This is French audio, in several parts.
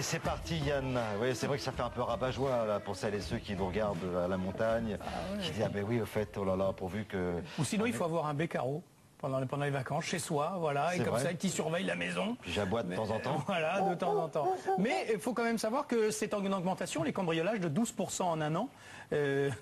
Allez, c'est parti Yann. Oui, c'est vrai que ça fait un peu rabat-joie là, pour celles et ceux qui nous regardent à la montagne, qui disent ah ben oui au fait, oh là là, pourvu que... Ou sinon il faut avoir un bécaro pendant les vacances, chez soi, voilà, et comme ça qui surveille la maison. Puis j'aboie de temps en temps. Voilà, de temps en temps. Mais il faut quand même savoir que c'est en augmentation, les cambriolages de 12% en un an.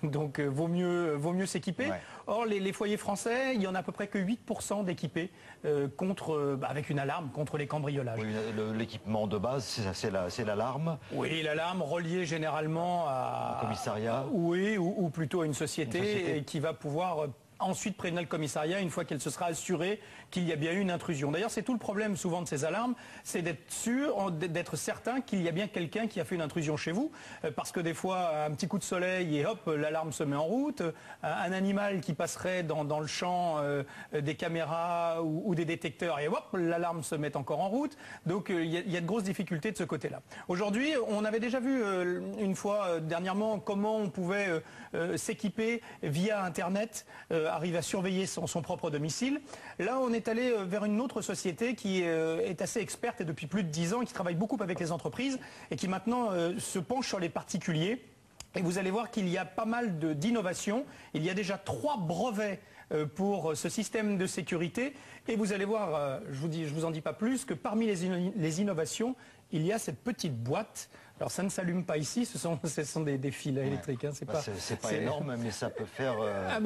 Donc vaut mieux s'équiper. Ouais. Or les foyers français, il y en a à peu près que 8% d'équipés avec une alarme contre les cambriolages. Oui, l'équipement de base, c'est l'alarme. Oui, l'alarme reliée généralement à un commissariat. Oui, ou plutôt à une société. Et qui va pouvoir ensuite prévenir le commissariat une fois qu'elle se sera assurée qu'il y a bien eu une intrusion. D'ailleurs, c'est tout le problème souvent de ces alarmes, c'est d'être sûr, d'être certain qu'il y a bien quelqu'un qui a fait une intrusion chez vous, parce que des fois, un petit coup de soleil et hop, l'alarme se met en route, un animal qui passerait dans le champ des caméras ou des détecteurs et hop, l'alarme se met encore en route. Donc il y a de grosses difficultés de ce côté-là. Aujourd'hui, on avait déjà vu une fois dernièrement comment on pouvait s'équiper via Internet, arrive à surveiller son propre domicile. Là, on est allé vers une autre société qui est assez experte et depuis plus de 10 ans, qui travaille beaucoup avec les entreprises et qui maintenant se penche sur les particuliers. Et vous allez voir qu'il y a pas mal d'innovations. Il y a déjà 3 brevets pour ce système de sécurité. Et vous allez voir, je vous en dis pas plus, que parmi les innovations, il y a cette petite boîte. Alors ça ne s'allume pas ici, ce sont des fils électriques. Hein, c'est pas énorme, mais ça peut faire.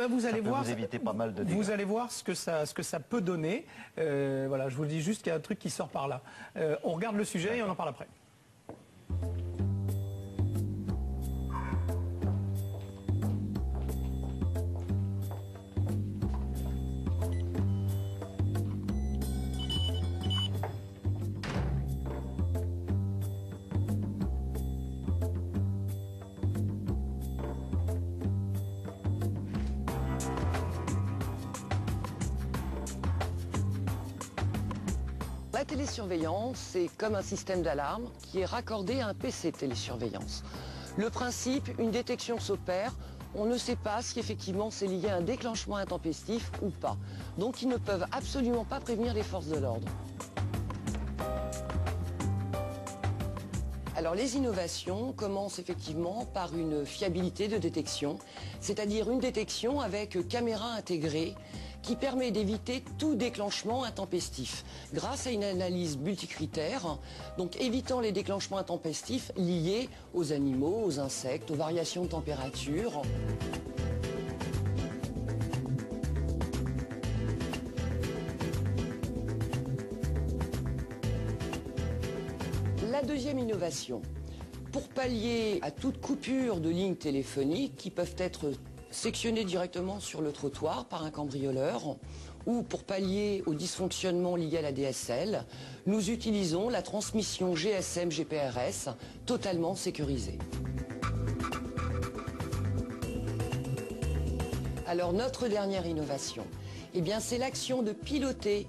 Vous allez voir, vous éviter pas mal de dégâts. Vous allez voir ce que ça peut donner. Voilà, je vous dis juste qu'il y a un truc qui sort par là. On regarde le sujet et on en parle après. La télésurveillance, c'est comme un système d'alarme qui est raccordé à un PC de télésurveillance. Le principe, une détection s'opère, on ne sait pas si effectivement c'est lié à un déclenchement intempestif ou pas. Donc ils ne peuvent absolument pas prévenir les forces de l'ordre. Alors les innovations commencent effectivement par une fiabilité de détection, c'est-à-dire une détection avec caméra intégrée qui permet d'éviter tout déclenchement intempestif grâce à une analyse multicritère, donc évitant les déclenchements intempestifs liés aux animaux, aux insectes, aux variations de température. La deuxième innovation, pour pallier à toute coupure de lignes téléphoniques qui peuvent être sectionnées directement sur le trottoir par un cambrioleur ou pour pallier aux dysfonctionnements liés à la DSL, nous utilisons la transmission GSM-GPRS totalement sécurisée. Alors notre dernière innovation, c'est l'action de piloter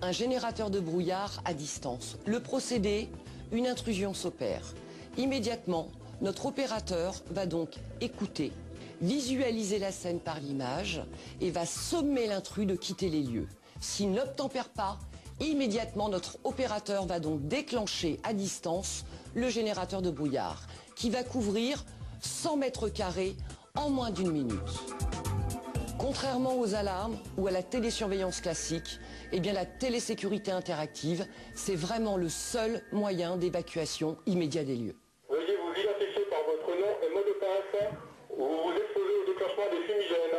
un générateur de brouillard à distance. Le procédé, une intrusion s'opère. Immédiatement, notre opérateur va donc écouter, visualiser la scène par l'image et va sommer l'intrus de quitter les lieux. S'il n'obtempère pas, immédiatement notre opérateur va donc déclencher à distance le générateur de brouillard qui va couvrir 100 mètres carrés en moins d'1 minute. Contrairement aux alarmes ou à la télésurveillance classique, la télésécurité interactive, c'est vraiment le seul moyen d'évacuation immédiat des lieux. Veuillez vous identifier par votre nom et mot de passe ou vous vous exposez au déclenchement des fumigènes.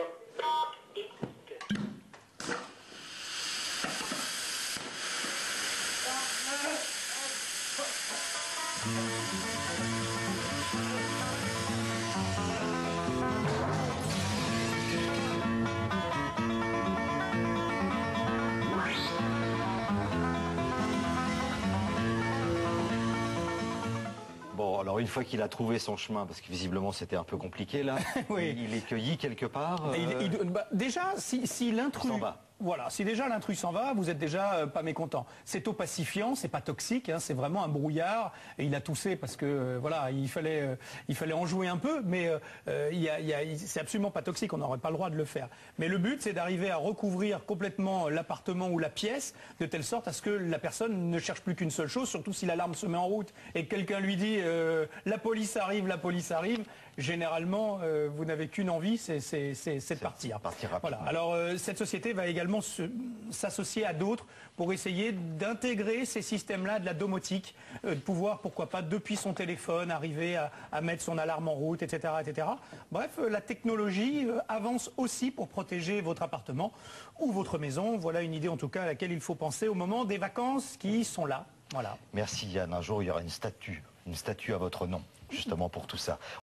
Bon, alors une fois qu'il a trouvé son chemin, parce que visiblement c'était un peu compliqué là, oui. Il est cueilli quelque part. Déjà, si l'intrus Voilà, si déjà l'intrus s'en va, vous êtes déjà pas mécontent. C'est opacifiant, c'est pas toxique, hein, c'est vraiment un brouillard. Et il a toussé parce que voilà, il fallait en jouer un peu, mais c'est absolument pas toxique, on n'aurait pas le droit de le faire. Mais le but, c'est d'arriver à recouvrir complètement l'appartement ou la pièce, de telle sorte à ce que la personne ne cherche plus qu'une seule chose, surtout si l'alarme se met en route et que quelqu'un lui dit la police arrive, généralement vous n'avez qu'une envie, c'est de partir. Voilà. Alors cette société va également s'associer à d'autres pour essayer d'intégrer ces systèmes-là de la domotique, de pouvoir, pourquoi pas, depuis son téléphone, arriver à mettre son alarme en route, etc. etc. Bref, la technologie avance aussi pour protéger votre appartement ou votre maison. Voilà une idée en tout cas à laquelle il faut penser au moment des vacances qui sont là. Voilà. Merci Yann, un jour il y aura une statue à votre nom, justement pour tout ça.